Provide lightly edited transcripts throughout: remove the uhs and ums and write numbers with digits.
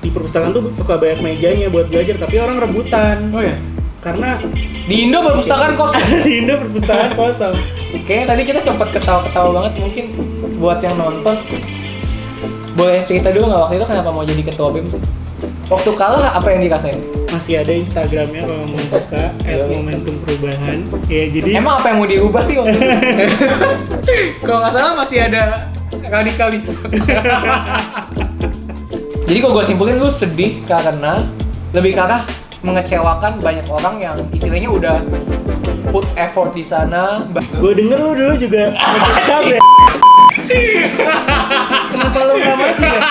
di perpustakaan tuh suka banyak mejanya buat belajar, tapi orang rebutan. Oh ya? Karena Di Indo perpustakaan kosong. di Indo perpustakaan kosong. Kayaknya tadi kita sempat ketawa-ketawa banget, mungkin buat yang nonton boleh cerita dulu nggak waktu itu kenapa mau jadi ketua BEM sih? Waktu kalah apa yang dirasain? Masih ada Instagramnya kalau mau buka @momentum perubahan. Ya jadi Emang apa yang mau diubah sih waktu itu? Kalau nggak salah masih ada radikalisme. Jadi kalau gue simpulin lu sedih karena lebih ke arah mengecewakan banyak orang yang istilahnya udah put effort di sana. gue denger lu dulu juga capek. Kenapa lu nggak maju ya?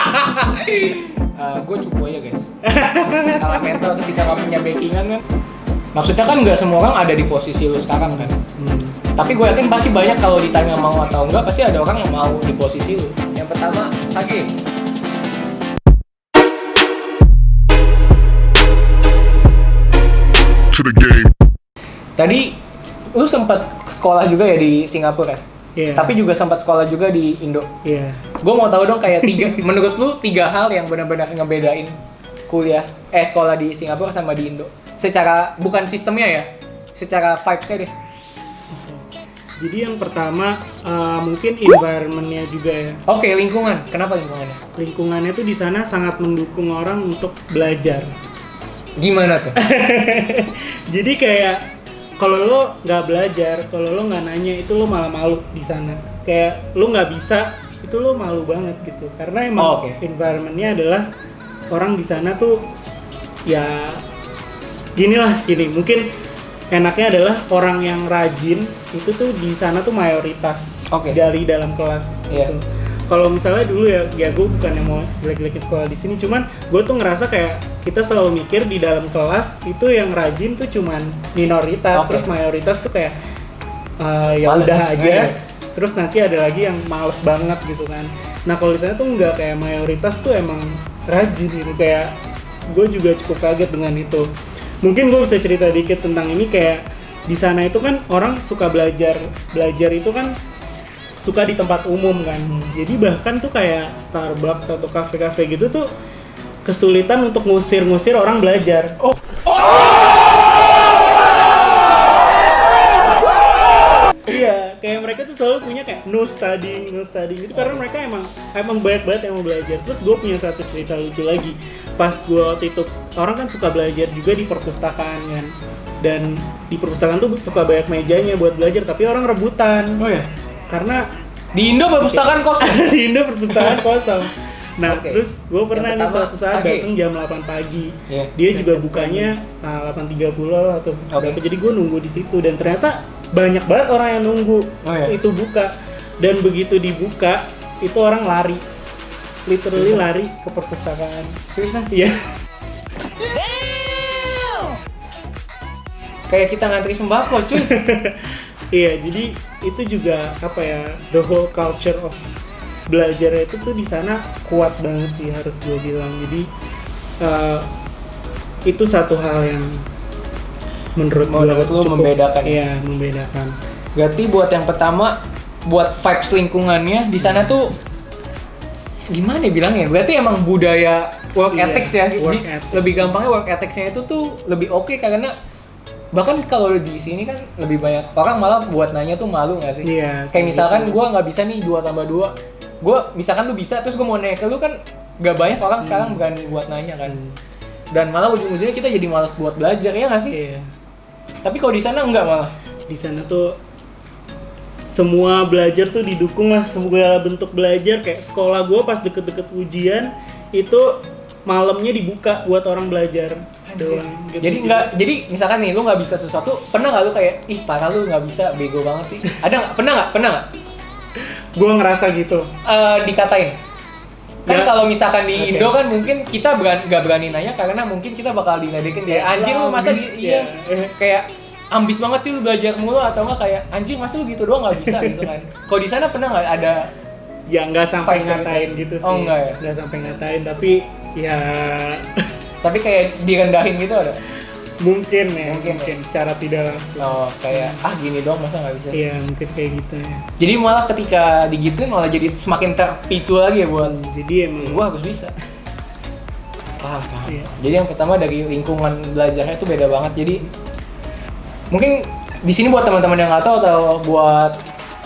Gue cukup aja guys. Kalau mental ketika nggak punya backingan kan, maksudnya kan nggak semua orang ada di posisi lu sekarang kan. Tapi gue yakin pasti banyak kalau ditanya mau atau enggak, pasti ada orang yang mau di posisi lu. Yang pertama, Sage. To the game. Tadi lu sempat sekolah juga ya di Singapura ya? Iya. Tapi juga sempat sekolah juga di Indo. Iya. Gue mau tahu dong kayak menurut lu 3 hal yang benar-benar ngebedain sekolah di Singapura sama di Indo. Secara bukan sistemnya ya, secara vibes-nya deh. Jadi yang pertama mungkin environment-nya juga ya. Oke, lingkungan. Kenapa lingkungannya? Lingkungannya tuh di sana sangat mendukung orang untuk belajar. Gimana tuh? Jadi kayak kalau lo nggak belajar, kalau lo nggak nanya itu lo malah malu di sana. Kayak lo nggak bisa, itu lo malu banget gitu. Karena emang environment-nya adalah orang di sana tuh ya gini. Mungkin enaknya adalah orang yang rajin itu tuh di sana tuh mayoritas dari dalam kelas. Iya. Gitu. Kalau misalnya dulu ya gue bukan yang mau jelek-jelekin sekolah di sini, cuman gue tuh ngerasa kayak kita selalu mikir di dalam kelas itu yang rajin tuh cuman minoritas, terus mayoritas tuh kayak ya males, udah aja. Terus nanti ada lagi yang males banget gitu kan. Nah kalau di sana tuh nggak, kayak mayoritas tuh emang rajin gitu. Kayak gue juga cukup kaget dengan itu. Mungkin gue bisa cerita dikit tentang ini. Kayak di sana itu kan orang suka belajar itu kan suka di tempat umum kan. Jadi bahkan tuh kayak Starbucks atau kafe-kafe gitu tuh kesulitan untuk ngusir orang belajar. Iya, kayak mereka tuh selalu punya kayak no studying itu karena mereka emang banyak banget yang mau belajar. Terus gue punya satu cerita lucu lagi. Pas gue waktu itu, orang kan suka belajar juga di perpustakaan kan. Dan di perpustakaan tuh suka banyak mejanya buat belajar, tapi orang rebutan. Oh ya? Karena Di Indo perpustakaan kosong. di Indo perpustakaan kosong. Nah, terus gue pernah nih suatu saat datang jam 8 pagi. Dia juga bukanya 8.30 atau berapa. Jadi gue nunggu di situ dan ternyata banyak banget orang yang nunggu itu buka. Dan begitu dibuka, itu orang lari. Literally lari ke perpustakaan. Seriusan? Iya. Kayak kita ngantri sembako, cuy. Iya, jadi itu juga apa ya, the whole culture of belajar itu tuh di sana kuat banget sih, harus gue bilang. Jadi itu satu hal yang menurut lu membedakan. Iya, membedakan. Berarti buat yang pertama, buat vibes lingkungannya di sana tuh gimana ya bilangnya? Berarti emang budaya work ethics ya. Lebih gampangnya work ethics-nya itu tuh lebih oke karena bahkan kalau di sini kan lebih banyak orang malah buat nanya tuh malu nggak sih? Iya. Kayak misalkan gue nggak bisa nih 2+2. Gue misalkan lu bisa, terus gue mau nanya ke lu kan nggak banyak orang sekarang berani buat nanya kan. Dan malah ujung-ujungnya kita jadi malas buat belajar, ya nggak sih? Iya. Tapi kalau di sana enggak malah. Di sana tuh semua belajar tuh didukung lah, segala bentuk belajar. Kayak sekolah gue pas deket-deket ujian itu malamnya dibuka buat orang belajar. Gitu. Jadi misalkan nih lu nggak bisa sesuatu, pernah nggak lu kayak ih parah lu nggak bisa, bego banget sih? Ada nggak? Pernah nggak? Gue ngerasa gitu. Dikatain. Kan kalau misalkan di Indo kan mungkin kita nggak berani nanya karena mungkin kita bakal diledekin dia. Anjir lu masa iya kayak ambis banget sih lu belajar mulu, atau nggak kayak anjir masa lu gitu doang nggak bisa gitu kan. Kalau di sana pernah nggak ada? Ya nggak sampai ngatain gitu sih. Oh enggak ya? Nggak sampai ngatain, tapi ya tapi kayak direndahin gitu ada? Mungkin cara tidak langsung. Oh kayak gini doang masa nggak bisa? Iya mungkin kayak gitu ya. Jadi malah ketika digituin malah jadi semakin terpicu lagi ya buat jadi emang gua harus bisa. Paham. Iya. Jadi yang pertama dari lingkungan belajarnya itu beda banget. Jadi mungkin di sini buat teman-teman yang nggak tahu atau buat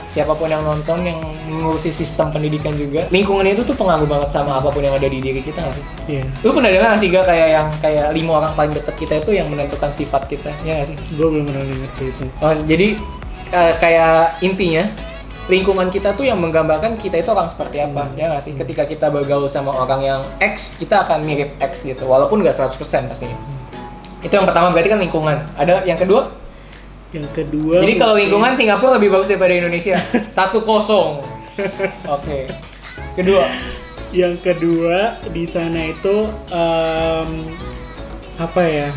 siapapun yang nonton yang mengurusi sistem pendidikan juga, lingkungan itu tuh pengaruh banget sama apapun yang ada di diri kita nggak sih? Iya. Lu pernah dengar nggak sih Ga, kayak yang kayak 5 orang paling dekat kita itu yang menentukan sifat kita, ya nggak sih? Gue belum pernah denger kayak itu. Oh, jadi kayak intinya lingkungan kita tuh yang menggambarkan kita itu orang seperti apa, ya nggak sih? Ketika kita bergaul sama orang yang X, kita akan mirip X gitu, walaupun nggak 100% pastinya. Itu yang pertama, berarti kan lingkungan. Ada yang kedua? Yang kedua, Jadi kalau mungkin- lingkungan Singapura lebih bagus daripada Indonesia. 1-0. Oke. Kedua. Yang kedua di sana itu apa ya?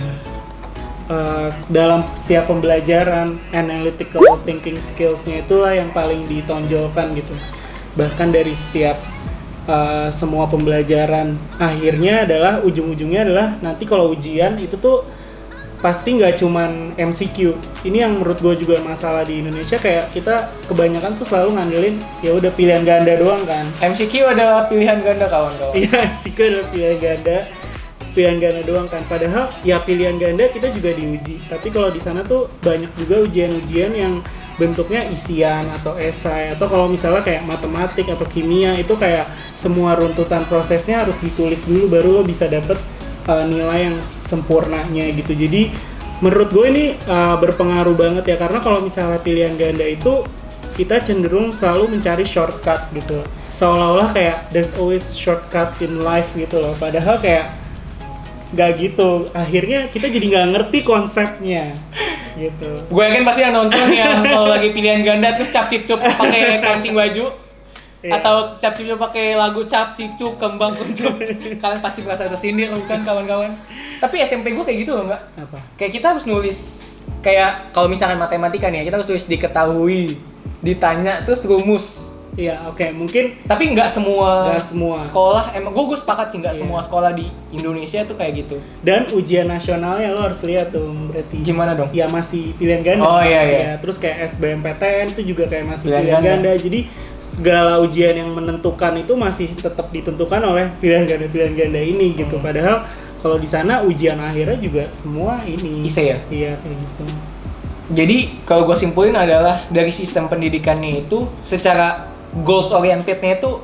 Dalam setiap pembelajaran analytical thinking skills-nya itulah yang paling ditonjolkan gitu. Bahkan dari setiap semua pembelajaran akhirnya adalah ujung-ujungnya adalah nanti kalau ujian itu tuh pasti nggak cuman MCQ. Ini yang menurut gue juga masalah di Indonesia, kayak kita kebanyakan tuh selalu ngandelin ya udah pilihan ganda doang kan. MCQ ada pilihan ganda kawan-kawan. Iya, MCQ adalah pilihan ganda doang kan. Padahal ya pilihan ganda kita juga diuji. Tapi kalau di sana tuh banyak juga ujian-ujian yang bentuknya isian atau esai, atau kalau misalnya kayak matematik atau kimia itu kayak semua runtutan prosesnya harus ditulis dulu baru lo bisa dapet nilai yang sempurnanya gitu. Jadi menurut gue ini berpengaruh banget ya, karena kalau misalnya pilihan ganda itu kita cenderung selalu mencari shortcut gitu, seolah-olah kayak there's always shortcut in life gitu loh, padahal kayak nggak gitu. Akhirnya kita jadi nggak ngerti konsepnya gitu. Gue yakin pasti yang nonton yang kalau lagi pilihan ganda terus cap cip cup pakai kancing baju. Iya. Atau cap cipnya pakai lagu cap cip cup kembang kuncup, kalian pasti merasa tersindir bukan kawan-kawan? Tapi SMP gue kayak gitu loh, nggak? Apa? Kayak kita harus nulis, kayak kalau misalkan matematika nih ya, kita harus tulis diketahui, ditanya terus rumus. Iya, oke, mungkin Tapi nggak semua sekolah, emang gue sepakat sih nggak Iya. semua sekolah di Indonesia tuh kayak gitu. dan ujian nasionalnya lo harus lihat tuh berarti. Gimana dong? Ya masih pilihan ganda. Oh, iya. Ya, terus kayak SBMPTN itu juga kayak masih Pilihan pilihan ganda. ganda. Jadi segala ujian yang menentukan itu masih tetap ditentukan oleh pilihan ganda ini gitu. Padahal kalau di sana ujian akhirnya juga semua ini. Ise ya? Iya, kayak gitu. Jadi kalau gue simpulin adalah dari sistem pendidikannya itu secara goals orientednya itu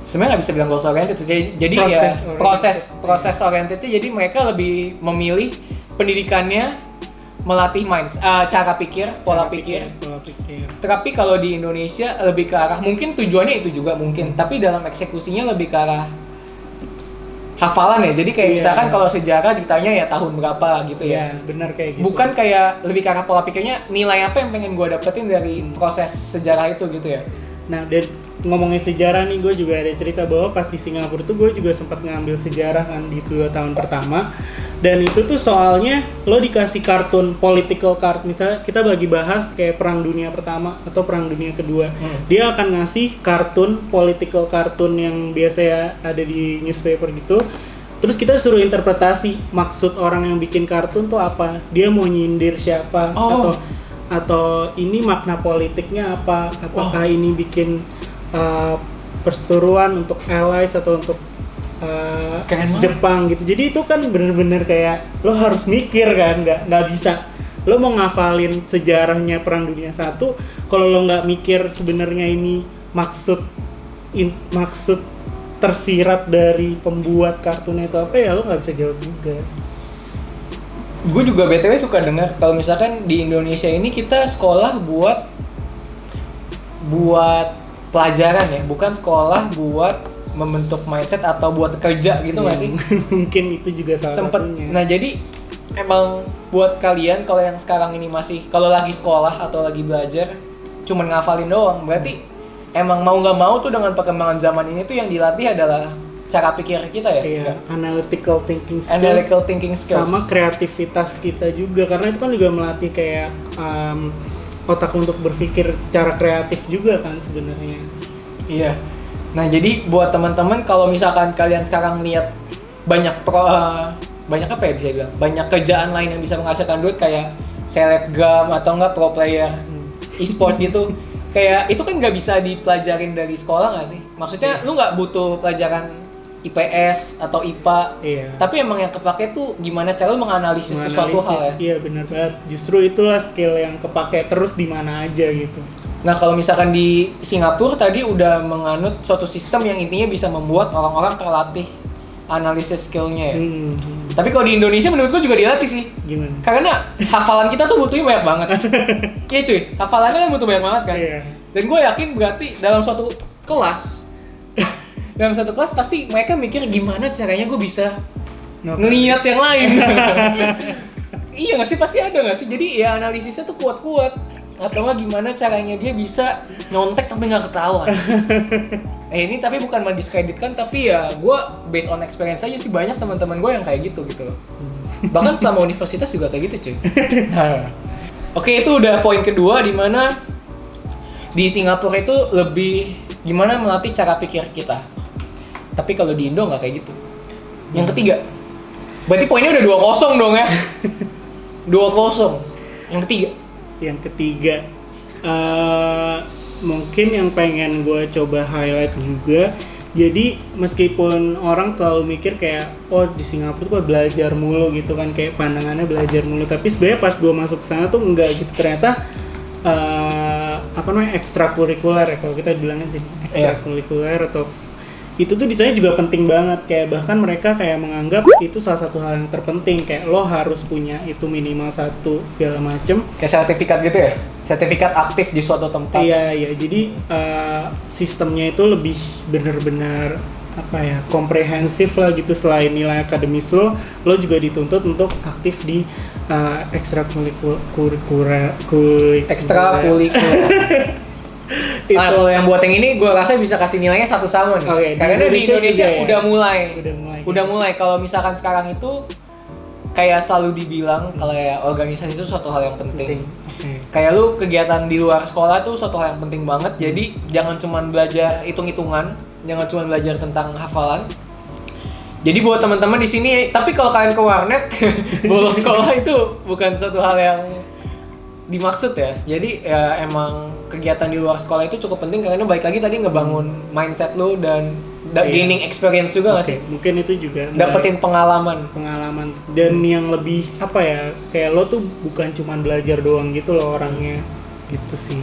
sebenarnya nggak bisa bilang goals oriented. Jadi proses orientednya, jadi mereka lebih memilih pendidikannya melatih cara pikir, pola pikir. Tapi kalau di Indonesia lebih ke arah, mungkin tujuannya itu juga mungkin, tapi dalam eksekusinya lebih ke arah hafalan ya. Jadi kayak Iya. misalkan kalau sejarah ditanya ya tahun berapa gitu ya. Iya, benar kayak gitu. Bukan kayak lebih ke arah pola pikirnya, nilai apa yang pengen gue dapetin dari proses sejarah itu gitu ya. Nah, dan ngomongin sejarah nih, gue juga ada cerita bahwa pas di Singapura tuh gue juga sempat ngambil sejarah kan di 2 tahun pertama. Dan itu tuh soalnya lo dikasih kartun political card, misalnya kita bagi bahas kayak Perang Dunia Pertama atau Perang Dunia Kedua. Dia akan ngasih kartun, political kartun yang biasanya ada di newspaper gitu. Terus kita suruh interpretasi maksud orang yang bikin kartun tuh apa, dia mau nyindir siapa, atau ini makna politiknya apa, apakah ini bikin perseteruan untuk allies atau untuk Jepang gitu. Jadi itu kan bener-bener kayak lo harus mikir kan, nggak bisa lo mau ngafalin sejarahnya Perang Dunia 1 kalau lo nggak mikir sebenarnya ini maksud tersirat dari pembuat kartunnya itu apa, ya lo nggak bisa jawab juga. Gue juga BTW suka dengar kalau misalkan di Indonesia ini kita sekolah buat pelajaran ya, bukan sekolah buat membentuk mindset atau buat kerja gitu nggak sih? Mungkin itu juga salah satunya. Nah jadi emang buat kalian kalau yang sekarang ini masih kalau lagi sekolah atau lagi belajar cuman ngafalin doang, berarti emang mau nggak mau tuh dengan perkembangan zaman ini tuh yang dilatih adalah cara pikir kita ya? Iya, analytical thinking skills. Sama kreativitas kita juga, karena itu kan juga melatih kayak otak untuk berpikir secara kreatif juga kan sebenarnya. Iya. Nah jadi buat teman-teman kalau misalkan kalian sekarang lihat banyak apa ya bisa bilang, banyak kerjaan lain yang bisa menghasilkan duit kayak selebgram atau enggak pro player e-sport gitu, kayak itu kan nggak bisa dipelajarin dari sekolah nggak sih? Maksudnya lu nggak butuh pelajaran IPS atau IPA. Iya. Tapi emang yang kepake tuh gimana cara lu menganalisis sesuatu hal ya. Iya benar banget. Justru itulah skill yang kepake terus di mana aja gitu. Nah kalau misalkan di Singapura tadi udah menganut suatu sistem yang intinya bisa membuat orang-orang terlatih analisis skillnya ya. Tapi kalau di Indonesia menurut gua juga dilatih sih. Gimana? Karena hafalan kita tuh butuhnya banyak banget. Iya cuy, hafalannya kan butuh banyak banget kan. Iya. Dan gue yakin berarti dalam suatu kelas pasti mereka mikir gimana caranya gue bisa ngelihat yang lain. Iya nggak sih, pasti ada nggak sih? Jadi ya analisisnya tuh kuat-kuat. Atau nggak gimana caranya dia bisa nyontek tapi nggak ketahuan. Ini tapi bukan mendiskreditkan, tapi ya gue based on experience aja sih, banyak teman-teman gue yang kayak gitu loh. Bahkan selama universitas juga kayak gitu cuy. Oke, itu udah poin kedua, di mana di Singapura itu lebih gimana melatih cara pikir kita. Tapi kalau di Indo nggak kayak gitu. Yang ketiga, berarti poinnya udah 2-0 dong ya. 2-0. Yang ketiga, mungkin yang pengen gue coba highlight juga. Jadi meskipun orang selalu mikir kayak di Singapura tuh belajar mulu gitu kan, kayak pandangannya belajar mulu, tapi sebenarnya pas gue masuk ke sana tuh enggak gitu. Ternyata ekstrakurikuler ya kalau kita bilangnya sih, ekstrakurikuler atau itu tuh di sana juga penting banget. Kayak bahkan mereka kayak menganggap itu salah satu hal yang terpenting, kayak lo harus punya itu minimal 1 segala macem. Kayak sertifikat gitu ya? Sertifikat aktif di suatu tempat. Iya, jadi sistemnya itu lebih benar-benar komprehensif lah gitu. Selain nilai akademis lo juga dituntut untuk aktif di ekstrakurikuler. Kalau yang buat yang ini gue rasa bisa kasih nilainya 1 sama nih. Okay, karena di Indonesia ya. udah mulai. Kalau misalkan sekarang itu kayak selalu dibilang kalau ya organisasi itu suatu hal yang penting. Kayak lu kegiatan di luar sekolah tuh suatu hal yang penting banget. Jadi jangan cuma belajar hitung-hitungan, jangan cuma belajar tentang hafalan. Jadi buat teman-teman di sini, tapi kalau kalian ke warnet bolos sekolah itu bukan suatu hal yang dimaksud ya. Jadi ya emang kegiatan di luar sekolah itu cukup penting karena balik lagi tadi ngebangun mindset lu dan gaining experience juga nggak sih? Mungkin itu juga dapetin pengalaman dan yang lebih kayak lo tuh bukan cuma belajar doang gitu loh orangnya gitu sih.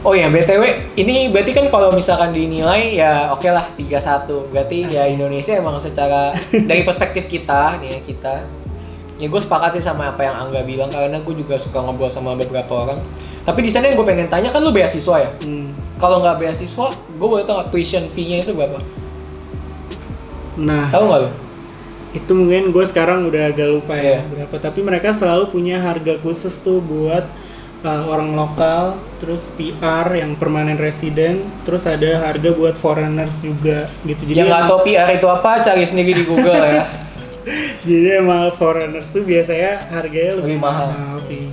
Oh ya, BTW ini berarti kan kalau misalkan dinilai ya oke lah 3-1. Berarti ya Indonesia emang secara dari perspektif kita ya gue sepakat sih sama apa yang Angga bilang, karena gue juga suka ngobrol sama beberapa orang. Tapi di sana yang gue pengen tanya, kan lu beasiswa ya? Kalau nggak beasiswa, gue boleh tahu nggak tuition fee-nya itu berapa? Nah, tahu nggak lu? Itu mungkin gue sekarang udah agak lupa ya berapa. Tapi mereka selalu punya harga khusus tuh buat orang lokal, terus PR yang permanent resident, terus ada harga buat foreigners juga gitu. Jadi yang nggak tahu PR itu apa, cari sendiri di Google ya. Jadi emang foreigners tuh biasanya harganya lebih mahal sih.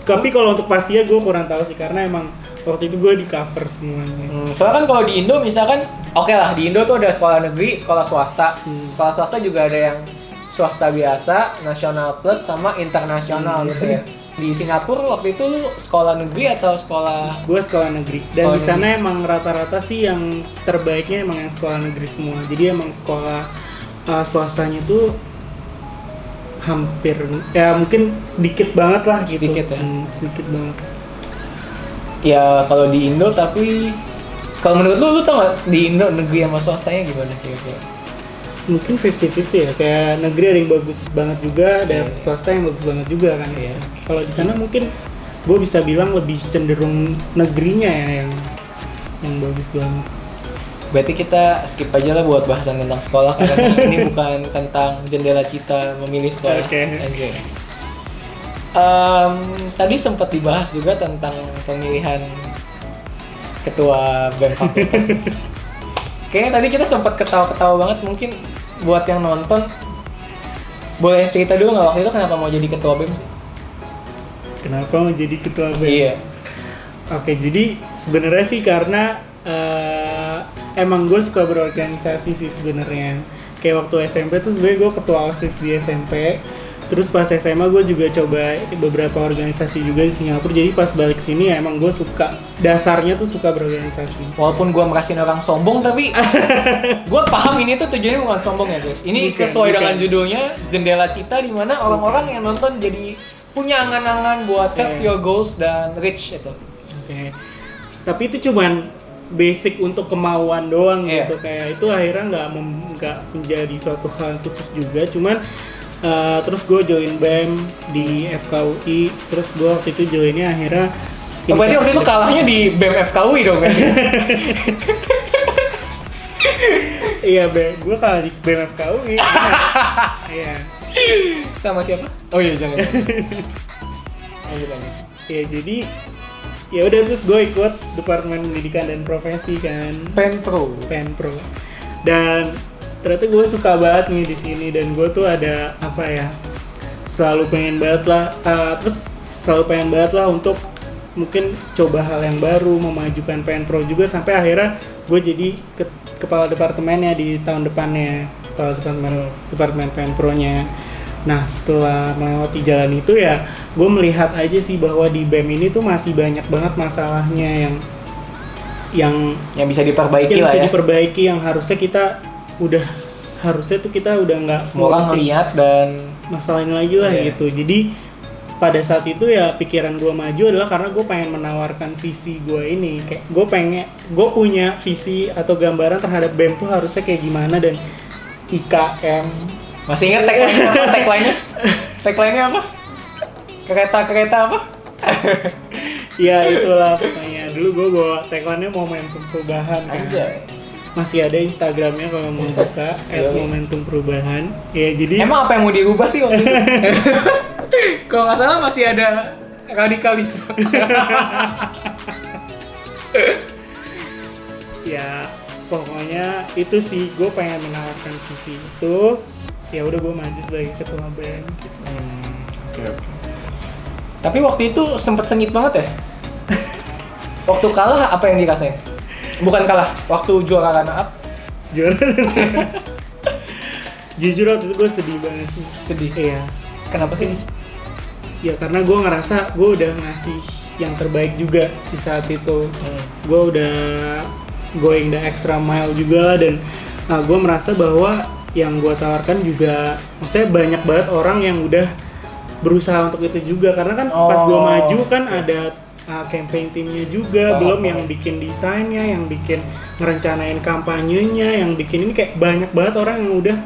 Tapi kalau untuk pastinya gue kurang tahu sih, karena emang waktu itu gue di cover semuanya. Soalnya kan kalau di Indo misalkan, oke lah di Indo tuh ada sekolah negeri, sekolah swasta. Sekolah swasta juga ada yang swasta biasa, nasional plus sama internasional gitu ya. Di Singapura waktu itu lu sekolah negeri atau sekolah? Gue sekolah negeri. Dan di sana emang rata-rata sih yang terbaiknya emang yang sekolah negeri semua. Jadi emang sekolah swastanya tuh hampir ya mungkin sedikit banget lah gitu. Sedikit ya? Sedikit banget. Ya kalau di Indo, tapi kalau menurut lu tau gak di Indo negeri sama swastanya gimana kira-kira? Mungkin 50-50 ya, kayak negeri ada yang bagus banget juga, ada swasta yang bagus banget juga kan. Kalau di sana mungkin gue bisa bilang lebih cenderung negerinya ya yang bagus banget. Berarti kita skip aja lah buat bahasan tentang sekolah, karena ini bukan tentang jendela cita memilih sekolah. Anjir. Tadi sempat dibahas juga tentang pemilihan ketua BEM fakultas. Kayaknya tadi kita sempat ketawa-ketawa banget. Mungkin buat yang nonton, boleh cerita dulu nggak waktu itu kenapa mau jadi ketua BEM sih? Kenapa mau jadi ketua BEM? Iya. Oke, jadi sebenarnya sih karena emang gue suka berorganisasi sih sebenarnya. Kayak waktu SMP tuh sebenarnya gue ketua OSIS di SMP. Terus pas SMA gue juga coba beberapa organisasi juga di Singapura. Jadi pas balik sini ya emang gue suka, dasarnya tuh suka berorganisasi. Walaupun gue merasain orang sombong, tapi gue paham ini tuh tujuannya bukan sombong ya guys. Ini sesuai dengan judulnya, Jendela Cita, di mana orang-orang yang nonton jadi punya angan-angan buat set your goals dan reach itu. Oke. Tapi itu cuman basic untuk kemauan doang gitu. Kayak itu akhirnya nggak menjadi suatu hal khusus juga. Cuman terus gue join BEM di FKUI. Terus gue waktu itu joinnya akhirnya. Berarti waktu itu kalahnya di BEM FKUI dong kan? Iya, gue kalah di BEM FKUI. Iya. Sama siapa? Oh iya, jangan. Lanjut. Ya jadi ya udah, terus gue ikut Departemen Pendidikan dan Profesi kan. Penpro. Dan ternyata gue suka banget nih di sini, dan gue tuh ada apa ya, selalu pengen banget lah untuk mungkin coba hal yang baru, memajukan Penpro juga, sampai akhirnya gue jadi kepala departemennya di tahun depannya, kepala departemen Penpro-nya. Nah setelah melewati jalan itu ya gue melihat aja sih bahwa di BEM ini tuh masih banyak banget masalahnya yang bisa diperbaiki lah ya. Yang harusnya kita udah nggak semua orang ngeliat dan masalahin lagi lah gitu. Jadi pada saat itu ya pikiran gue maju adalah karena gue pengen menawarkan visi gue ini, kayak gue punya visi atau gambaran terhadap BEM tuh harusnya kayak gimana, dan IKM. Masih ingat tagline-nya apa? Kereta apa? Ya itulah pokoknya. Dulu gue bawa tagline-nya Momentum Perubahan kan. Anjay. Masih ada Instagramnya kalau mau buka @momentum perubahan. Ya jadi emang apa yang mau diubah sih waktu itu? Kalau nggak salah masih ada radikalisme. Ya pokoknya itu sih, gue pengen menawarkan visi itu. Ya udah, gue maju sebagai ketua BEM gitu. Oke. Tapi waktu itu sempet sengit banget ya? Waktu kalah apa yang dirasain? Bukan kalah, waktu juara runner-up. Jujur waktu itu gue sedih banget sih. Sedih? Iya. Kenapa sih? Ya karena gue ngerasa gue udah ngasih yang terbaik juga di saat itu. Gue udah going the extra mile juga, dan gue merasa bahwa yang gue tawarkan juga, maksudnya banyak banget orang yang udah berusaha untuk itu juga. Karena kan pas gue maju kan ada campaign timnya juga, belum yang bikin desainnya, yang bikin ngerencanain kampanyenya, yang bikin ini, kayak banyak banget orang yang udah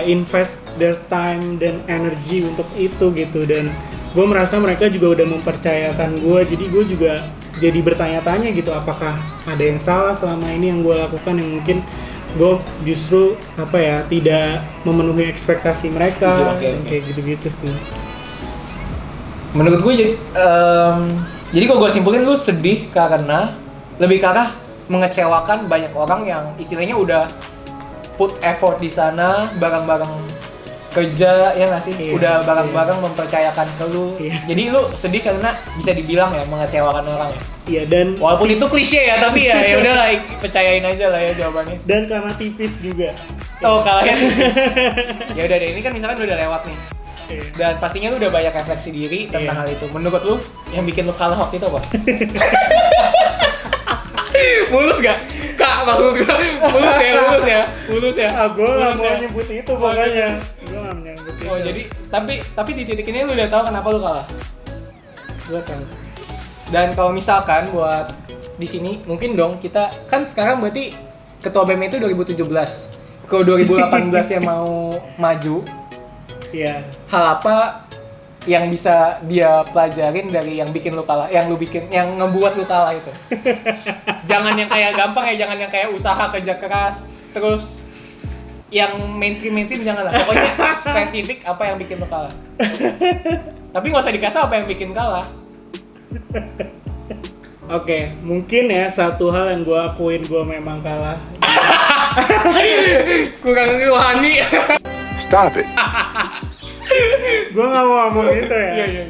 invest their time dan energy untuk itu gitu. Dan gue merasa mereka juga udah mempercayakan gue, jadi gue juga jadi bertanya-tanya gitu, apakah ada yang salah selama ini yang gue lakukan, yang mungkin gue justru tidak memenuhi ekspektasi mereka. Kayak gitu-gitu sih. Menurut gue jadi kalau gue simpulin, lu sedih karena lebih ke arah mengecewakan banyak orang yang istilahnya udah put effort di sana, bareng-bareng kerja, ya nggak sih? Udah bareng-bareng mempercayakan ke lu. Jadi lu sedih karena bisa dibilang ya mengecewakan orang ya. Iya, dan walaupun itu klise ya, tapi ya udahlah, percayain aja lah ya jawabannya. Dan karena tipis juga. Oh, kalahnya tipis. Ya udah deh, ini kan misalkan udah lewat nih. Dan pastinya lu udah banyak refleksi diri tentang hal itu. Menurut lu, yang bikin lu kalah waktu itu apa? Mulus gak? Kak, maksud gue mulus ya. Gue gak mau nyebut itu pokoknya. Gue gak menyebut itu. Oh, jadi, tapi di titik ini lu udah tahu kenapa lu kalah? Gue tahu. Dan kalau misalkan buat di sini, mungkin dong kita, kan sekarang berarti ketua BEM itu 2017. Kalau 2018 yang mau maju, iya. Hal apa yang bisa dia pelajarin dari yang bikin lu kalah, yang ngebuat lu kalah itu? Jangan yang kayak gampang ya, jangan yang kayak usaha kerja keras, terus yang mainstream jangan lah. Pokoknya spesifik apa yang bikin lu kalah. Tapi nggak usah dikasih apa yang bikin kalah. Oke, mungkin ya satu hal yang gue akuin, gue memang kalah. Kurang rohani. Stop it. Gue nggak mau ngomong gitu ya. Iya.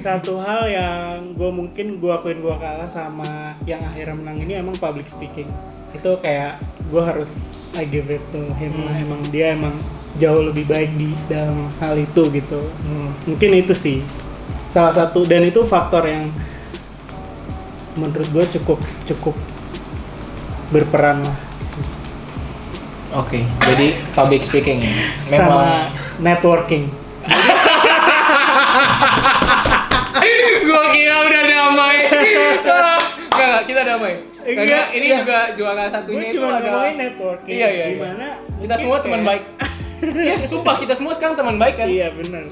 Satu hal yang gue akuin gue kalah sama yang akhirnya menang ini emang public speaking. Itu kayak gue harus I give it to him lah. Emang dia jauh lebih baik di dalam hal itu gitu. Mungkin itu sih salah satu, dan itu faktor yang menurut gue cukup berperan lah. Oke, jadi public speaking ya. Sama networking. Gua kira udah damai. Enggak, kita damai. Karena ini juga juara satunya itu ada networking. Iya. Gimana? Kita semua teman baik. Iya, sumpah kita semua sekarang teman baik kan. Iya benar.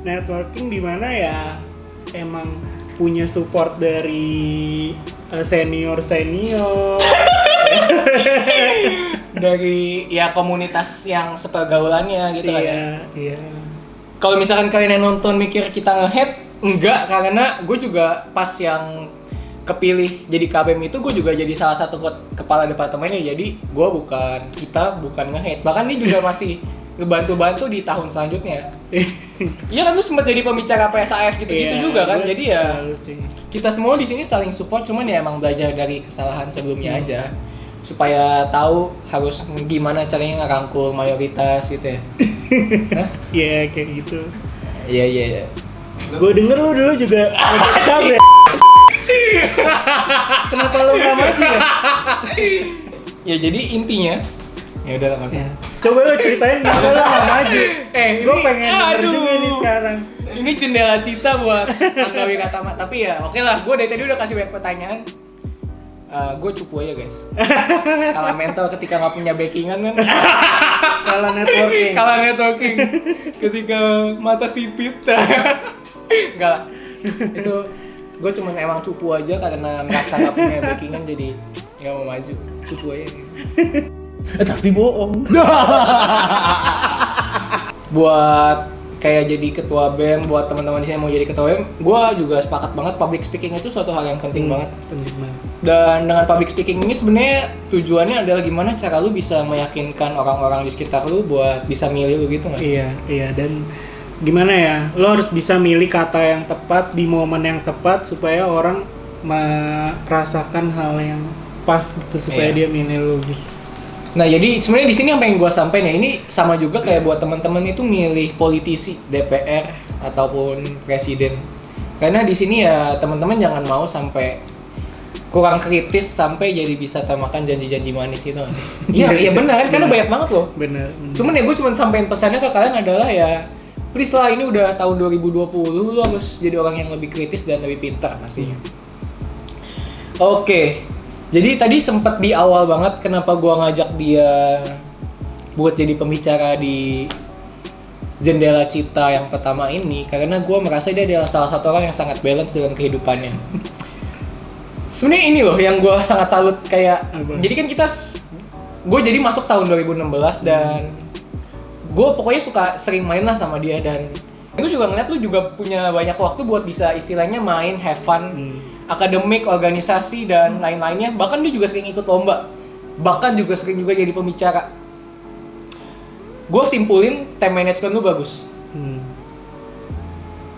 Networking di mana ya emang punya support dari senior dari ya komunitas yang sepergaulannya gitu kan. Iya. Kalau misalkan kalian yang nonton mikir kita nge-hate, enggak, karena gue juga pas yang kepilih jadi KBM itu gue juga jadi salah satu kepala departemennya, jadi kita bukan nge-hate, bahkan dia juga masih ngebantu-bantu di tahun selanjutnya. Iya kan, lu sempat jadi pembicara PSAF gitu-gitu juga kan, jadi ya kita semua di sini saling support, cuman ya emang belajar dari kesalahan sebelumnya aja, supaya tahu harus gimana caranya ngerangkul mayoritas gitu ya. Iya kayak gitu. Iya. Gue denger lu dulu juga cabe. Kenapa lu nggak maju ya? Ya jadi intinya, ya udah nggak usah. Ya. Coba lu ceritain kenapa lu nggak maju. Gue pengen denger aduh. juga nih sekarang. Ini jendela cita buat Angga Wiratama. Tapi ya oke lah, gue dari tadi udah kasih banyak pertanyaan. Gue cupu aja guys. Kalah mental ketika nggak punya backingan kan. Kalah networking. Ketika mata sipit. Enggak lah. Itu gue cuman emang cupu aja karena merasa nggak punya backingan, jadi nggak mau maju. Cupu aja. Tapi bohong. Buat kayak jadi ketua BEM, buat teman-teman di sini mau jadi ketua BEM, gue juga sepakat banget public speaking itu suatu hal yang penting banget. Penting banget. Dan dengan public speaking ini sebenarnya tujuannya adalah gimana cara lu bisa meyakinkan orang-orang di sekitar lu buat bisa milih lu gitu nggak? Iya, dan gimana ya, lo harus bisa milih kata yang tepat di momen yang tepat supaya orang merasakan hal yang pas gitu, supaya dia milih lo gitu. Nah jadi sebenarnya di sini yang pengen gue sampaikan ya, ini sama juga kayak buat teman-teman itu milih politisi, DPR ataupun presiden. Karena di sini ya teman-teman jangan mau sampai kurang kritis sampai jadi bisa termakan janji-janji manis gitu nggak sih? Iya benar kan, karena banyak banget loh. Benar. Cuman ya gue cuma sampein pesannya ke kalian adalah ya, please lah, ini udah tahun 2020, lu harus jadi orang yang lebih kritis dan lebih pintar pastinya. Oke. Jadi tadi sempat di awal banget kenapa gua ngajak dia buat jadi pembicara di Jendela Cita yang pertama ini, karena gua merasa dia adalah salah satu orang yang sangat balance dalam kehidupannya. Sebenarnya ini loh yang gua sangat salut kayak. Jadi kan gue jadi masuk tahun 2016 dan gue pokoknya suka sering main lah sama dia, dan gue juga ngeliat lu juga punya banyak waktu buat bisa istilahnya main, have fun, akademik, organisasi dan lain-lainnya. Bahkan dia juga sering ikut lomba, bahkan juga sering juga jadi pembicara. Gue simpulin time management lu bagus.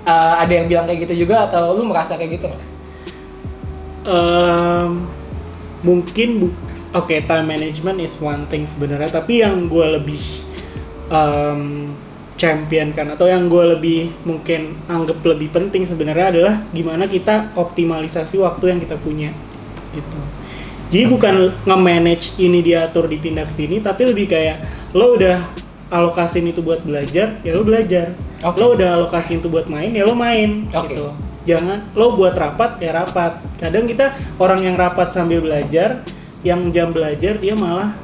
Ada yang bilang kayak gitu juga atau lu merasa kayak gitu nggak? Mungkin time management is one thing sebenarnya, tapi yang gue lebih champion kan, atau yang gue lebih mungkin anggap lebih penting sebenarnya adalah gimana kita optimalisasi waktu yang kita punya gitu. Jadi bukan nge-manage ini diatur dipindah ke sini, tapi lebih kayak lo udah alokasiin itu buat belajar, ya lo belajar. Lo udah alokasiin itu buat main, ya lo main gitu. Jangan lo buat rapat, ya rapat. Kadang kita orang yang rapat sambil belajar, yang jam belajar dia malah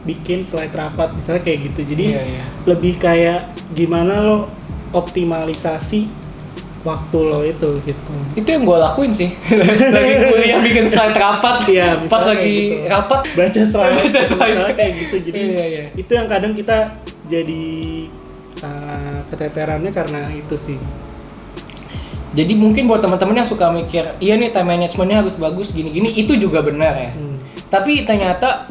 bikin slide rapat misalnya kayak gitu. Jadi lebih kayak gimana lo optimalisasi waktu lo itu gitu. Itu yang gue lakuin sih. Lagi kuliah bikin slide rapat. Pas lagi gitu. Rapat baca slide kayak gitu. Jadi itu yang kadang kita jadi keteterannya karena itu sih. Jadi mungkin buat teman-teman yang suka mikir, iya nih time managementnya harus bagus gini-gini, itu juga benar ya. Tapi ternyata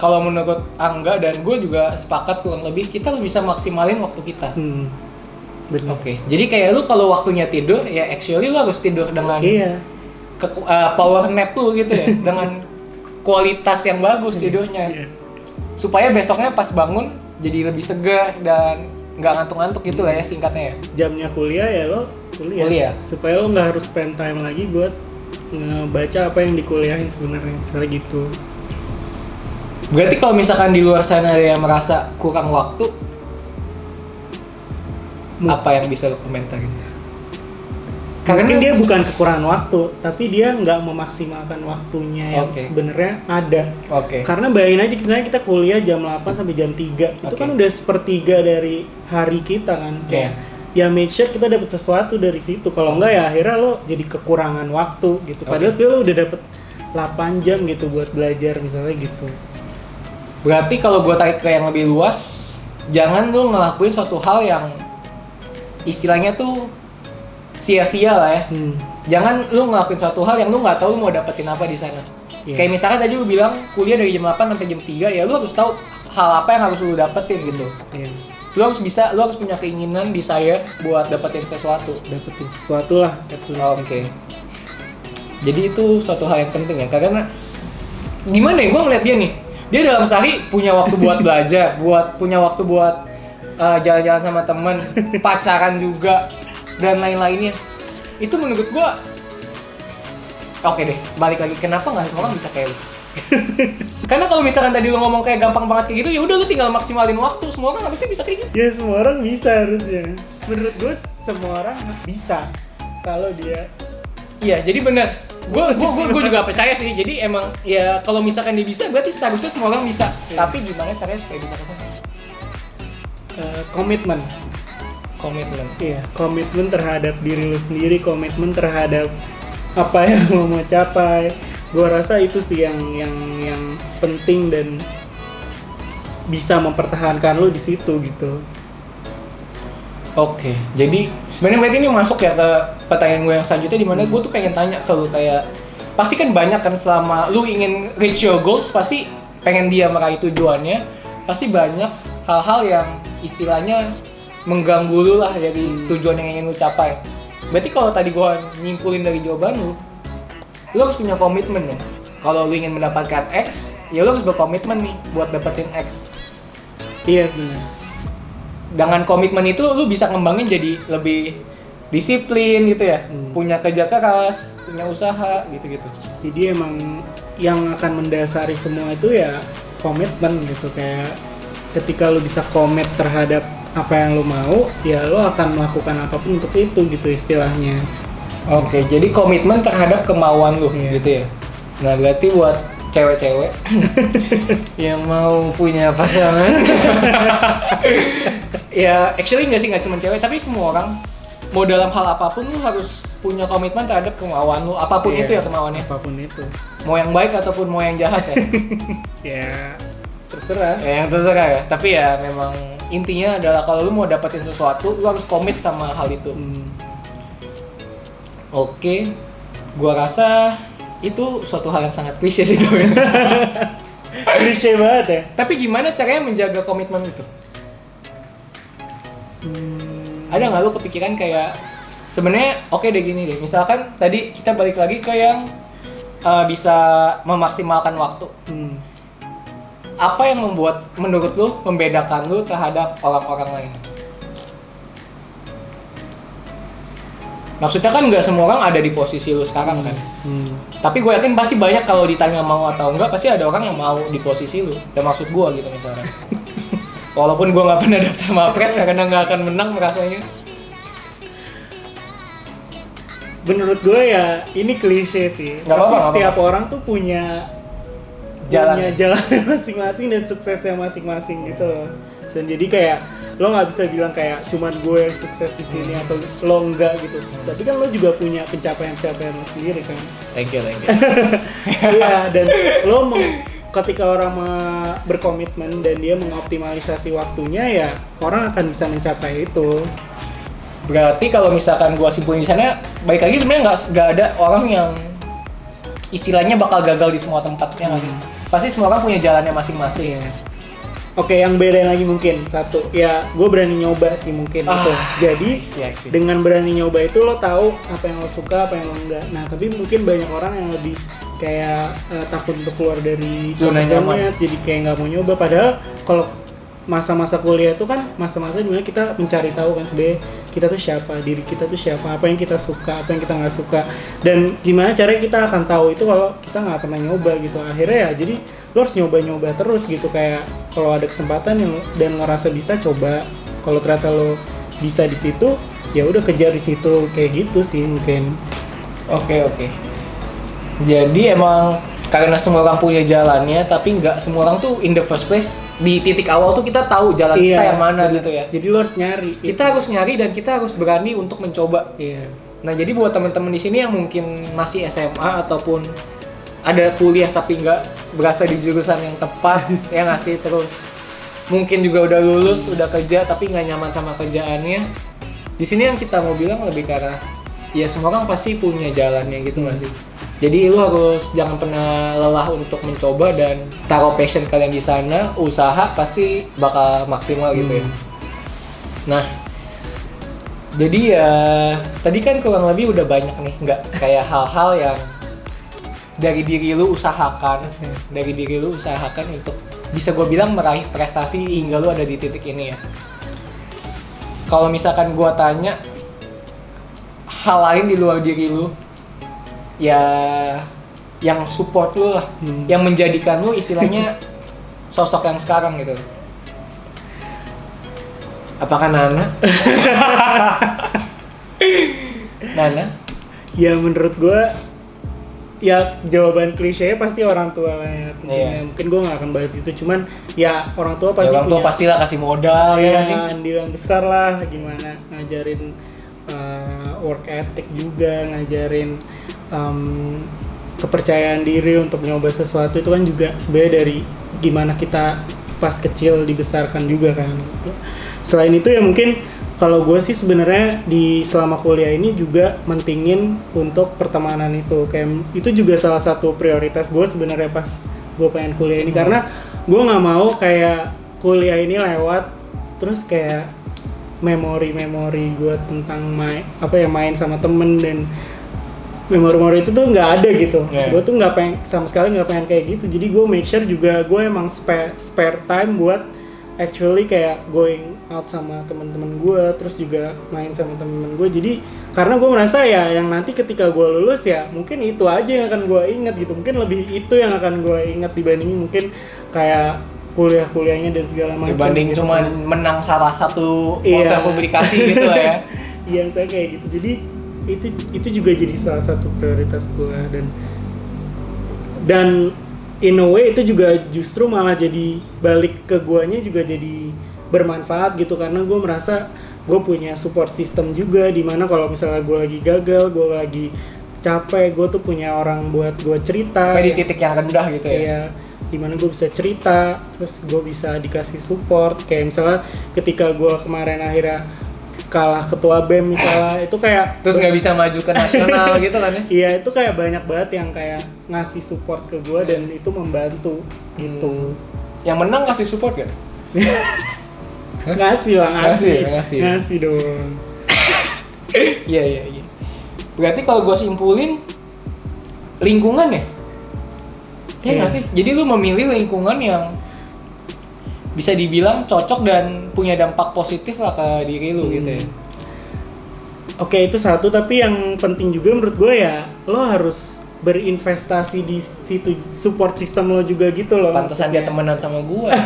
kalau menurut Angga dan gue juga sepakat kurang lebih, kita bisa maksimalin waktu kita. Oke. Jadi kayak lu kalau waktunya tidur, ya actually lu harus tidur dengan power nap lu gitu ya, dengan kualitas yang bagus tidurnya. supaya besoknya pas bangun jadi lebih segar dan nggak ngantuk-ngantuk gitu lah ya singkatnya ya. Jamnya kuliah ya lo kuliah. Supaya lo nggak harus spend time lagi buat ngebaca apa yang dikuliahin sebenarnya, misalnya gitu. Berarti kalau misalkan di luar sana ada yang merasa kurang waktu, apa yang bisa lo komentarin? Mungkin dia bukan kekurangan waktu, tapi dia nggak memaksimalkan waktunya yang sebenarnya ada. Karena bayangin aja misalnya kita kuliah jam 8 sampai jam 3, itu kan udah sepertiga dari hari kita kan. Kayak ya make sure kita dapat sesuatu dari situ. Kalau enggak ya akhirnya lo jadi kekurangan waktu gitu. Padahal sebenarnya lo udah dapet 8 jam gitu buat belajar misalnya gitu. Berarti kalau gue tarik ke yang lebih luas, jangan lo ngelakuin suatu hal yang istilahnya tuh sia-sia lah ya. Jangan lu ngelakuin suatu hal yang lu nggak tahu lu mau dapetin apa di sana. Kayak misalkan tadi lu bilang kuliah dari jam 8 sampai jam 3, ya lu harus tahu hal apa yang harus lu dapetin gitu. Lu harus punya keinginan, desire buat dapetin sesuatu lah. Jadi itu suatu hal yang penting ya, karena gimana ya, gue ngeliat dia nih, dia dalam sehari punya waktu buat belajar, punya waktu buat jalan-jalan sama temen, pacaran juga, dan lain-lainnya. Itu menurut gua oke deh, balik lagi, kenapa nggak semua orang bisa kayak lu? Karena kalau misalkan tadi lu ngomong kayak gampang banget kayak gitu, ya udah lu tinggal maksimalin waktu, semua orang harusnya bisa kayak gitu. Ya semua orang bisa harusnya. Menurut gua semua orang bisa kalau dia. Iya, jadi benar. Gua juga percaya sih. Jadi emang ya kalau misalkan dia bisa, berarti seharusnya semua orang bisa. Tapi gimana caranya supaya bisa ke sana? Komitmen. Iya, komitmen terhadap diri lu sendiri, komitmen terhadap apa yang lo mau capai. Gua rasa itu sih yang penting dan bisa mempertahankan lu di situ gitu. Oke, jadi sebenarnya berarti ini masuk ya ke pertanyaan gue yang selanjutnya, di mana gue tuh pengen tanya ke lu, kayak pasti kan banyak kan selama lu ingin reach your goals, pasti pengen dia meraih tujuannya, pasti banyak hal-hal yang istilahnya mengganggu lu lah dari tujuan yang ingin lu capai. Berarti kalau tadi gua nyimpulin dari jawaban lu harus punya komitmen ya. Kalau lu ingin mendapatkan X, ya lu harus berkomitmen nih buat dapetin X. Iya benar. Dengan komitmen itu lu bisa ngembangin jadi lebih disiplin gitu ya. Punya kerja keras, punya usaha gitu-gitu. Jadi emang yang akan mendasari semua itu ya komitmen gitu, kayak ketika lu bisa komit terhadap apa yang lo mau, ya lo akan melakukan apapun untuk itu gitu istilahnya. Oke, jadi komitmen terhadap kemauan lo gitu ya. Nah berarti buat cewek-cewek yang mau punya pasangan, ya actually nggak cuma cewek, tapi semua orang mau dalam hal apapun lo harus punya komitmen terhadap kemauan lo, apapun itu ya kemauannya. Apapun itu. Mau yang baik ataupun mau yang jahat ya. Ya terserah. Yang terserah ya. Tapi ya memang intinya adalah kalau lu mau dapetin sesuatu, lu harus komit sama hal itu. Oke, gua rasa itu suatu hal yang sangat klise sih tuh. Klise banget ya. Tapi gimana caranya menjaga komitmen itu? Ada nggak lu kepikiran kayak sebenarnya oke deh gini deh. Misalkan tadi kita balik lagi ke yang bisa memaksimalkan waktu. Apa yang membuat menurut lu membedakan lu terhadap orang-orang lain? Maksudnya kan nggak semua orang ada di posisi lu sekarang kan. Tapi gue yakin pasti banyak, kalau ditanya mau atau enggak, pasti ada orang yang mau di posisi lu. Dan maksud gue gitu misalnya. Walaupun gue nggak pernah daftar Mapres karena nggak akan menang rasanya. Menurut gue ya ini klise sih. Tapi setiap orang tuh punya jalannya masing-masing dan suksesnya masing-masing gitu loh. Dan jadi kayak lo nggak bisa bilang kayak cuman gue yang sukses di sini atau lo enggak gitu. Tapi kan lo juga punya pencapaian lo sendiri kan. Thank you. Iya, dan lo ketika orang berkomitmen dan dia mengoptimalisasi waktunya, ya orang akan bisa mencapai itu. Berarti kalau misalkan gue simpulin di sana, balik lagi sebenarnya nggak ada orang yang istilahnya bakal gagal di semua tempatnya. Pasti semua orang punya jalannya masing-masing. Oke, yang beda lagi mungkin satu, ya gue berani nyoba sih mungkin itu. Jadi dengan berani nyoba itu lo tahu apa yang lo suka, apa yang lo enggak. Nah tapi mungkin banyak orang yang lebih kayak takut untuk keluar dari Zona nyaman. jadi kayak nggak mau nyoba. Padahal kalau masa-masa kuliah itu kan masa-masa dimana kita mencari tahu kan sebenarnya kita tuh siapa, diri kita tuh siapa, apa yang kita suka, apa yang kita nggak suka, dan gimana caranya kita akan tahu itu kalau kita nggak pernah nyoba gitu. Akhirnya ya jadi lo harus nyoba-nyoba terus gitu, kayak kalau ada kesempatan yang dan lo rasa bisa, coba. Kalau ternyata lo bisa di situ, ya udah kejar di situ, kayak gitu sih mungkin. Oke. Jadi emang karena semua orang punya jalannya, tapi nggak semua orang tuh in the first place di titik awal tuh kita tahu jalan kita yang mana bener. gitu ya. Jadi lo harus nyari. Kita harus nyari dan kita harus berani untuk mencoba. Iya. Nah jadi buat teman-teman di sini yang mungkin masih SMA ataupun ada kuliah tapi nggak berasa di jurusan yang tepat, ya nggak sih, terus mungkin juga udah lulus, udah kerja tapi nggak nyaman sama kerjaannya. Di sini yang kita mau bilang lebih ke arah, ya semua orang pasti punya jalannya gitu nggak sih. Jadi lu harus jangan pernah lelah untuk mencoba dan taruh passion kalian di sana, usaha pasti bakal maksimal gitu ya. Nah, jadi ya tadi kan kurang lebih udah banyak nih, nggak kayak hal-hal yang dari diri lu usahakan, untuk bisa gue bilang meraih prestasi hingga lu ada di titik ini ya. Kalau misalkan gue tanya hal lain di luar diri lu, ya yang support lu lah, yang menjadikan lu istilahnya sosok yang sekarang gitu. Apakah Nana? Nana? Ya menurut gue, ya jawaban klise pasti orang tua lah ya. Iya. Mungkin gue nggak akan bahas itu, cuman ya orang tua pasti Ya, orang tua punya pastilah kasih modal ya sih. andil yang besar lah, gimana ngajarin work ethic juga, ngajarin kepercayaan diri untuk nyoba sesuatu. Itu kan juga sebenarnya dari gimana kita pas kecil dibesarkan juga kan. Selain itu ya mungkin kalau gue sih sebenarnya di selama kuliah ini juga mentingin untuk pertemanan itu. Kayak itu juga salah satu prioritas gue sebenarnya pas gue pengen kuliah ini, karena gue nggak mau kayak kuliah ini lewat terus kayak memori-memori gue tentang main sama temen, dan memori-memori itu tuh nggak ada gitu. Gue tuh nggak pengen, sama sekali nggak pengen kayak gitu. Jadi gue make sure juga gue emang spare time buat actually kayak going out sama teman-teman gue, terus juga main sama teman-teman gue. Jadi karena gue merasa ya yang nanti ketika gue lulus ya mungkin itu aja yang akan gue ingat gitu. Mungkin lebih itu yang akan gue ingat dibandingin mungkin kayak kuliahnya dan segala macam. Dibanding gitu. cuman menang salah satu poster publikasi gitu lah ya. Iya, saya kayak gitu. Jadi itu juga jadi salah satu prioritas gue, dan in a way itu juga justru malah jadi balik ke guanya juga jadi bermanfaat gitu, karena gue merasa gue punya support system juga, dimana kalau misalnya gue lagi gagal, gue lagi capek, gue tuh punya orang buat gue cerita kayak di titik yang rendah gitu ya. Iya, dimana gue bisa cerita, terus gue bisa dikasih support. Kayak misalnya ketika gue kemarin akhirnya kalah ketua BEM misalnya, itu kayak terus nggak bisa maju ke nasional gitu kan ya. Iya, itu kayak banyak banget yang kayak ngasih support ke gue, dan itu membantu gitu. Yang menang kasih support kan? Ngasih dong. Iya. Berarti kalau gue simpulin lingkungan ya? Iya nggak sih? Jadi lu memilih lingkungan yang bisa dibilang cocok dan punya dampak positif lah ke diri lu gitu ya. Oke, itu satu, tapi yang penting juga menurut gue ya lo harus berinvestasi di situ, support system lo juga gitu loh. Pantesan dia temenan sama gua.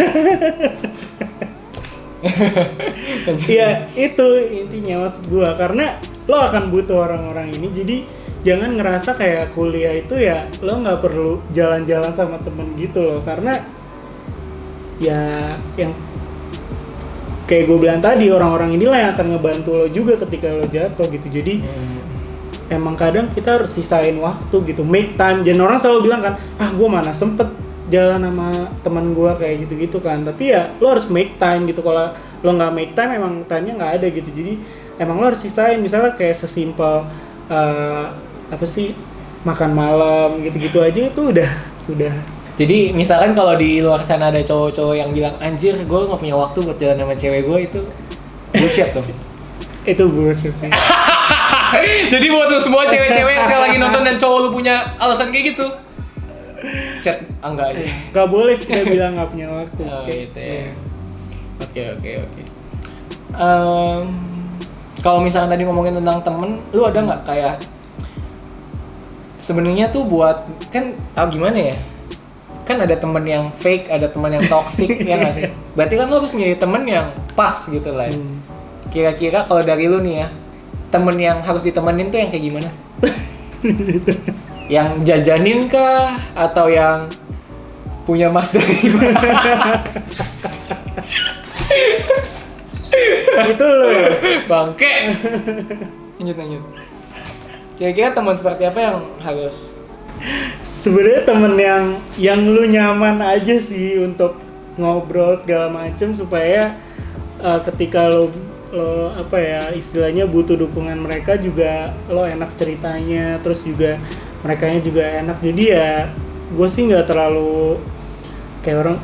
Iya, itu intinya maksud gue, karena lo akan butuh orang-orang ini. Jadi jangan ngerasa kayak kuliah itu ya lo nggak perlu jalan-jalan sama temen gitu loh, karena ya yang kayak gue bilang tadi, orang-orang inilah yang akan ngebantu lo juga ketika lo jatuh gitu. Jadi emang kadang kita harus sisain waktu gitu, make time. Dan orang selalu bilang kan, gue mana sempet jalan sama teman gue kayak gitu-gitu kan. Tapi ya lo harus make time gitu. Kalau lo nggak make time, emang time-nya nggak ada gitu. Jadi emang lo harus sisain. Misalnya kayak sesimpel makan malam gitu-gitu aja itu udah. Jadi misalkan kalau di luar sana ada cowok-cowok yang bilang, anjir gue gak punya waktu buat jalan sama cewek gue, itu bullshit tuh. Itu bullshit sih. Jadi buat lu semua cewek-cewek yang sekarang lagi nonton dan cowok lu punya alasan kayak gitu, chat enggak aja. Gak boleh sih kita bilang nggak punya waktu. Oh gitu ya. Oke. Kalau misalkan tadi ngomongin tentang temen, lu ada nggak kayak sebenarnya tuh buat kan gimana ya? Kan ada temen yang fake, ada temen yang toxic ya nggak sih? Berarti kan lu harus milih temen yang pas gitu lah. Kira-kira kalau dari lu nih ya, temen yang harus ditemenin tuh yang kayak gimana sih? Yang jajanin kah? Atau yang punya mas dari mana? Itu lo ya? Bangke! Lanjut. Kira-kira teman seperti apa yang harus? Sebenarnya temen yang lu nyaman aja sih untuk ngobrol segala macem supaya ketika lo apa ya istilahnya butuh dukungan mereka juga lo enak ceritanya, terus juga merekanya juga enak. Jadi ya gue sih nggak terlalu kayak orang.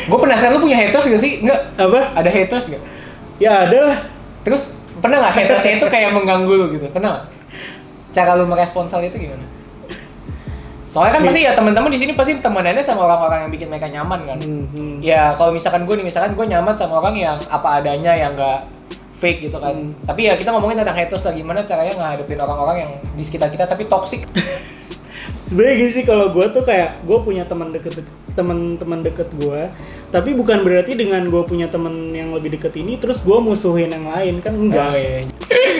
Gue penasaran, lu punya haters gak sih? Enggak? Apa? Ada haters gak? Ya ada lah. Terus pernah gak hatersnya itu kayak mengganggu lu gitu? Pernah gak? Cara lu merespons hal itu gimana? Soalnya kan pasti ya teman-teman di sini pasti temenannya sama orang-orang yang bikin mereka nyaman kan. Ya kalau misalkan gue nyaman sama orang yang apa adanya, yang nggak fake gitu kan. Tapi ya kita ngomongin tentang haters lah, gimana caranya ngadepin orang-orang yang di sekitar kita tapi toxic. Sebenarnya gini sih, kalau gue tuh kayak gue punya teman deket gue, tapi bukan berarti dengan gue punya teman yang lebih deket ini terus gue musuhin yang lain, kan enggak. Oh, iya.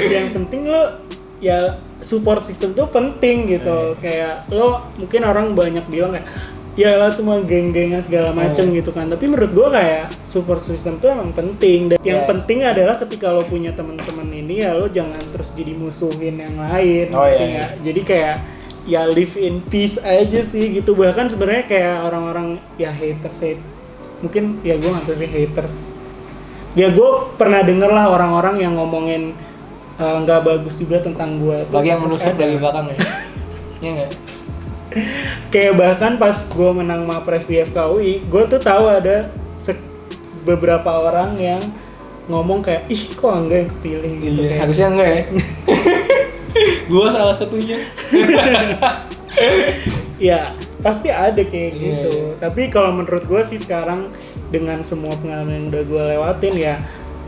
Yang penting lo ya support system tuh penting gitu. Kayak lo mungkin orang banyak bilang kayak ya lah tuh mah geng-gengan segala macem gitu kan, tapi menurut gue kayak support system tuh emang penting. Dan yang penting adalah ketika lo punya teman-teman ini ya lo jangan terus jadi musuhin yang lain. Ya. Jadi kayak ya live in peace aja sih gitu. Bahkan sebenarnya kayak orang-orang ya haters mungkin ya gue nggak tahu sih haters. Ya gue pernah denger lah orang-orang yang ngomongin nggak bagus juga tentang gue. Bagi yang menusuk dari belakang ya. Iya nggak? Kayak bahkan pas gue menang Mapres di FKUI, gue tuh tahu ada beberapa orang yang ngomong kayak ih kok enggak yang kepilih gitu. Iya, kayak. harusnya enggak ya. Gua salah satunya. Ya pasti ada kayak gitu. Iya. Tapi kalau menurut gue sih sekarang dengan semua pengalaman yang udah gue lewatin ya,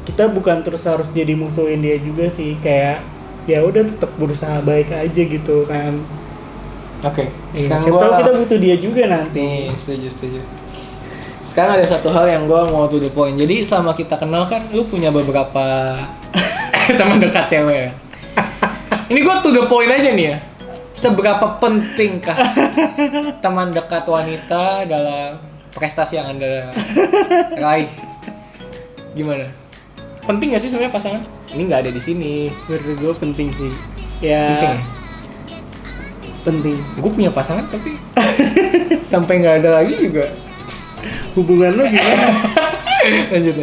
kita bukan terus harus jadi musuhin dia juga sih. Kayak ya udah tetap berusaha baik aja gitu kan. Oke. Sekarang tahu kita butuh dia juga nanti. Setuju. Sekarang ada satu hal yang gue mau to the point. Jadi selama kita kenal kan, lu punya beberapa teman dekat cewek. Ini gue to the point aja nih ya. Seberapa pentingkah teman dekat wanita dalam prestasi yang Anda raih? Gimana? Penting gak sih sebenarnya pasangan? Ini nggak ada di sini. Menurut gue penting sih. Ya. Penting ya? Penting. Gue punya pasangan tapi sampai nggak ada lagi juga. Hubungan lo gimana? Lanjut.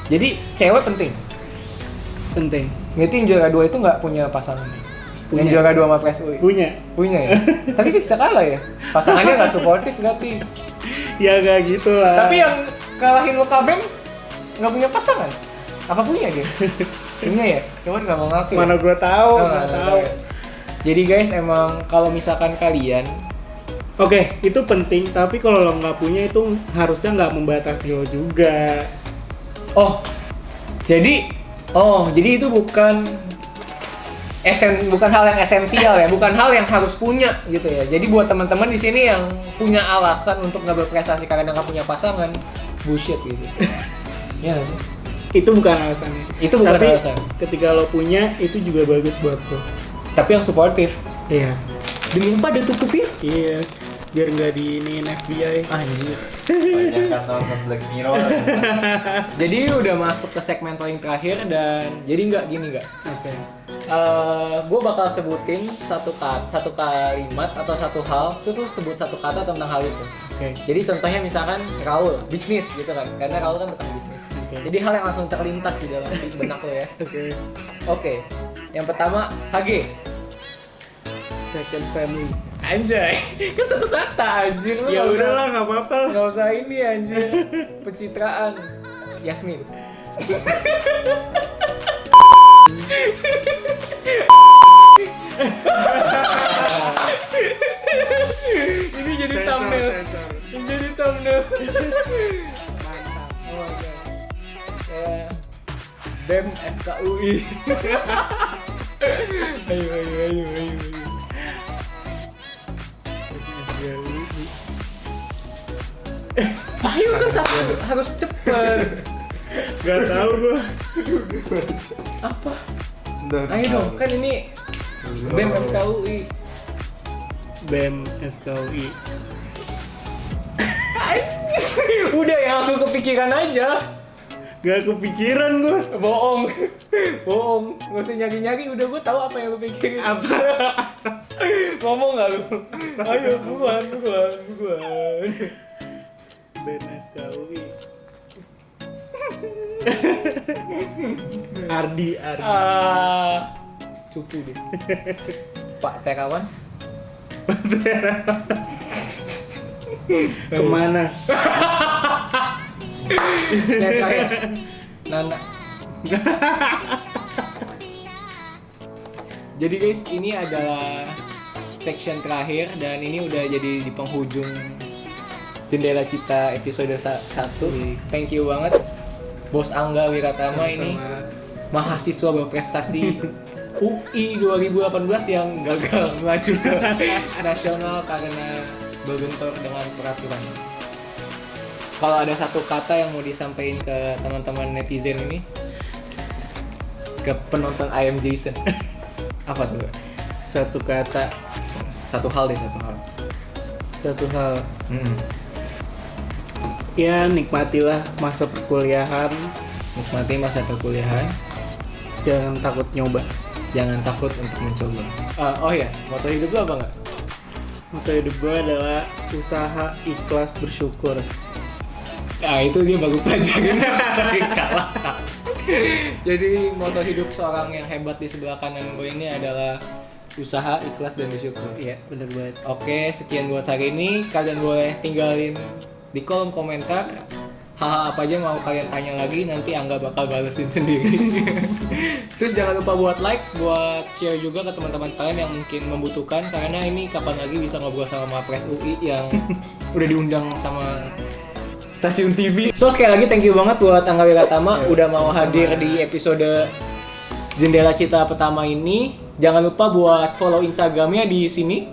Jadi cewek penting. Penting. Berarti yang juara 2 itu nggak punya pasangan. Punya. Yang juara 2 sama Pres UI. Punya ya. Tapi bisa kalah ya. Pasangannya nggak suportif berarti. Ya gak gitu lah. Tapi yang kalahin lo KBM nggak punya pasangan. Apa punya dia? Punya ya. Cuman nggak mau ngaku. Mana ya? gue tahu. Nggak tahu. Jadi guys emang kalau misalkan kalian Oke, itu penting, tapi kalau lo nggak punya itu harusnya nggak membatasi lo juga. Jadi itu bukan hal yang esensial ya, bukan hal yang harus punya gitu ya. Jadi buat teman-teman di sini yang punya alasan untuk nggak berprestasi karena nggak punya pasangan, bullshit gitu. Ya sih. Itu bukan alasannya. Itu bukan tapi alasan. Ketika lo punya, itu juga bagus buat lo. Tapi yang suportif. Iya. Demi apa ada tutupnya? Iya. Biar nggak diiniin FBI. Anjir. Banyak kan nonton Black Mirror. Jadi udah masuk ke segmen paling terakhir dan jadi nggak gini nggak. Oke. Gue bakal sebutin satu kalimat atau satu hal, terus lu sebut satu kata tentang hal itu. Oke. Jadi contohnya misalkan Raul, bisnis gitu kan, karena Raul kan tentang bisnis. Oke. Jadi hal yang langsung terlintas di dalam benak lo ya. Oke. Yang pertama HG. Second family. Anjay, kan satu kata anjir lu. Ya nggak usah- udahlah, nggak apa-apa lah. Nggak usah ini anjir, pencitraan. Yasmin. jadi Sensor, thumbnail. sensor. Menjadi thumbnail. Mantap. Oh my god. BEM FKUI. Ayo. Ayo kan satu harus cepet. Gak tau gue. Apa? Ayo dong, kan ini BEM FKUI. BEM FKUI. Udah ya langsung kepikiran aja. Gak kepikiran gue. Bohong. Nggak usah nyari-nyari, udah gue tahu apa yang lu pikirin. Apa? Ngomong nggak lu? Ayo buruan. BEM FKUI. Ardi. Cupu deh. Pak Terawan. Kemana? Nana. Jadi guys, ini adalah section terakhir dan ini udah jadi di penghujung Jendela Cita episode 1. Thank you banget Bos Angga Wiratama ini mahasiswa berprestasi UI 2018 yang gagal maju ke nasional karena berbentur dengan peraturan. Kalau ada satu kata yang mau disampaikan ke teman-teman netizen ini, ke penonton I Am Jason, apa tuh? Satu kata. Satu hal. Ya, nikmatilah masa perkuliahan. Nikmati masa perkuliahan. Jangan takut nyoba. Jangan takut untuk mencoba. Oh ya, moto hidup lu apa nggak? Moto hidup gue adalah usaha, ikhlas, bersyukur. Nah itu dia baru pelajarin saking kalah. Jadi moto hidup seorang yang hebat di sebelah kanan gue ini adalah usaha, ikhlas, dan bersyukur. Iya, bener banget. Oke, sekian buat hari ini. Kalian boleh tinggalin di kolom komentar hal apa aja mau kalian tanya lagi, nanti Angga bakal balesin sendiri. Terus jangan lupa buat like, buat share juga ke teman-teman kalian yang mungkin membutuhkan, karena ini kapan lagi bisa ngobrol sama Mapres UI yang udah diundang sama stasiun TV. So sekali lagi thank you banget buat Angga Wiratama udah mau hadir di episode Jendela Cita pertama ini. Jangan lupa buat follow Instagramnya di sini.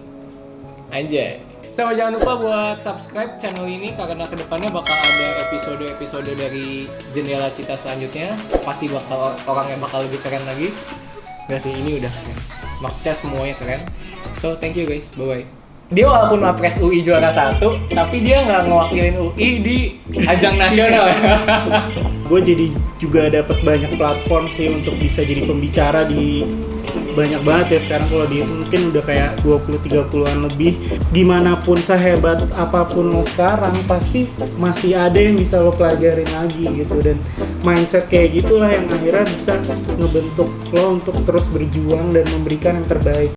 Anjay. Sama jangan lupa buat subscribe channel ini karena kedepannya bakal ada episode-episode dari Jendela Cita selanjutnya. Pasti bakal orangnya bakal lebih keren lagi. Gak sih, ini udah keren. Maksudnya semuanya keren. So thank you guys, bye-bye. Dia walaupun Mapres UI juara 1, tapi dia nggak ngewakilin UI di ajang nasional. Gue jadi juga dapat banyak platform sih untuk bisa jadi pembicara di banyak banget ya sekarang. Kalau di mungkin udah kayak 20-30an lebih. Gimana pun sehebat apapun lo sekarang, pasti masih ada yang bisa lo pelajarin lagi gitu. Dan mindset kayak gitulah yang akhirnya bisa ngebentuk lo untuk terus berjuang dan memberikan yang terbaik.